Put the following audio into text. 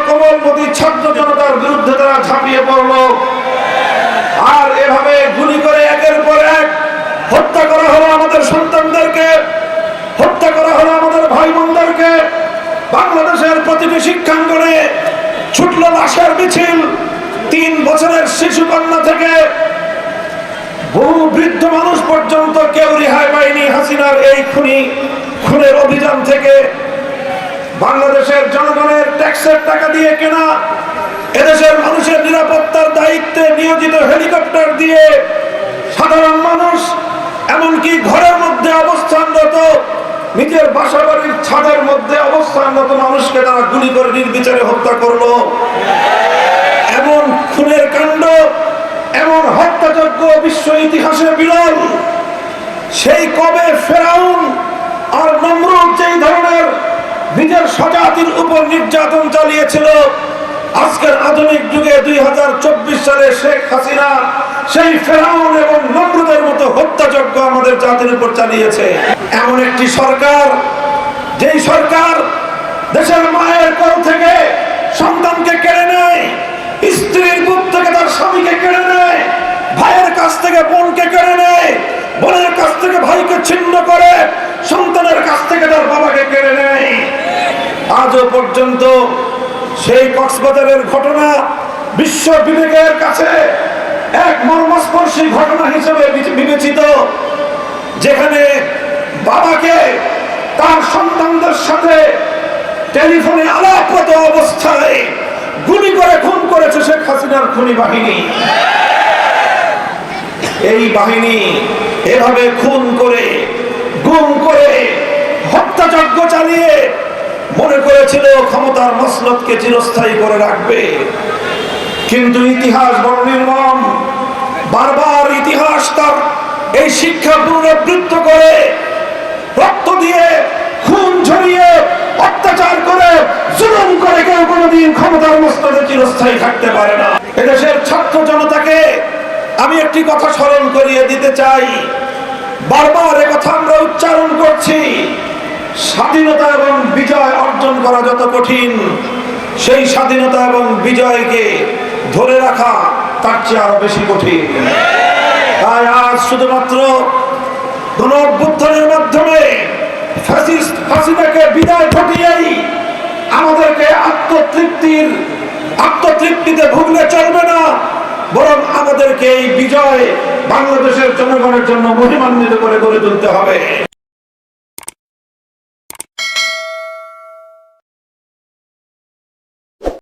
কোমলমতি ছাত্র জনতার বিরুদ্ধে তারা ঝাঁপিয়ে পড়ল। আর এভাবে গুলি করে একের পর এক হত্যা করা হলো আমাদের সন্তানদেরকে, হত্যা করা হলো আমাদের ভাই বোনদেরকে। বাংলাদেশের প্রতিটি শিক্ষাঙ্গনে ছুটল লাশের মিছিল। 3 বছরের শিশু কন্যা থেকে বহু বৃদ্ধ মানুষ পর্যন্ত কেউ রেহাই পায়নি হাসিনার এই খুনের অভিযান থেকে। বাংলাদেশের জনগণের ট্যাক্সের টাকা দিয়ে কেনা, এদেশের মানুষের নিরাপত্তার দায়িত্বে নিয়োজিত হেলিকপ্টার দিয়ে সাধারণ মানুষ, এমনকি ঘরের মধ্যে অবস্থানরত, নিজের বাসাবাড়ির ছাদের মধ্যে অবস্থানরত মানুষকে তারা গুলি করে নির্বিচারে হত্যা করলো। এমন খুনের কাণ্ড, এমন হত্যাযজ্ঞ বিশ্ব ইতিহাসে বিরল। সেই কবে ফেরাউন আর নমরুদ যেই ধরনের নিজের স্বজাতির উপর নির্যাতন চালিয়েছিল, আজকের আধুনিক যুগে 2024 সালে শেখ হাসিনা সেই ফেরাউন এবং নমরুদের মতো হত্যাযজ্ঞ আমাদের জাতির উপর চালিয়েছে। এমন একটি সরকার, যেই সরকার দেশের মায়ের কোল থেকে সন্তানকে কেড়ে নেয়, স্ত্রীর বুক থেকে তার স্বামীকে কেড়ে নেয়, ভাইয়ের কাছ থেকে বোনকে কেড়ে নেয়, বোনের কাছ থেকে ভাইকে ছিন্ন করে, সন্তানের কাছ থেকে তার বাবাকে কেড়ে নেয়। আজও পর্যন্ত সেই কক্সবাজারের ঘটনা বিশ্ব বিবেকের কাছে এক মর্মস্পর্শী ঘটনা হিসেবে বিবেচিত, যেখানে বাবাকে তার সন্তানদের সাথে টেলিফোনে আলাপরত অবস্থায় গুলি করে খুন করেছে শেখ হাসিনার খুনি বাহিনী। এই বাহিনী এভাবে খুন করে, গুম করে, হত্যাযজ্ঞ চালিয়ে মনে করেছিল ক্ষমতার মসনদকে চিরস্থায়ী করে রাখবে। কিন্তু ইতিহাস বড় নির্মম। বারবার ইতিহাস তার এই শিক্ষা পুনরাবৃত্ত করে, রক্ত দিয়ে, খুন ঝরিয়ে, অত্যাচার করে, জুলুম করে কেউ কোনোদিন ক্ষমতার মসনদে চিরস্থায়ী থাকতে পারে না। এদেশের ছাত্র জনতাকে আমি একটি কথা স্মরণ করিয়ে দিতে চাই, বারবার কথা আমরা উচ্চারণ করছি, স্বাধীনতা এবং বিজয় অর্জন করা যত কঠিন, সেই স্বাধীনতা এবং বিজয়কে ধরে রাখা তার চেয়ে আরো বেশি কঠিন। তাই আজ শুধুমাত্র গণঅভ্যুত্থানের মাধ্যমে ফ্যাসিস্ট হাসিনাকে বিদায় ঘটিয়েই আমাদেরকে আত্মতৃপ্তিতে ভুগলে চলবে না, বরং আমাদেরকে এই বিজয় বাংলাদেশের জনগণের জন্য মহিমান্বিত করে গড়ে তুলতে হবে।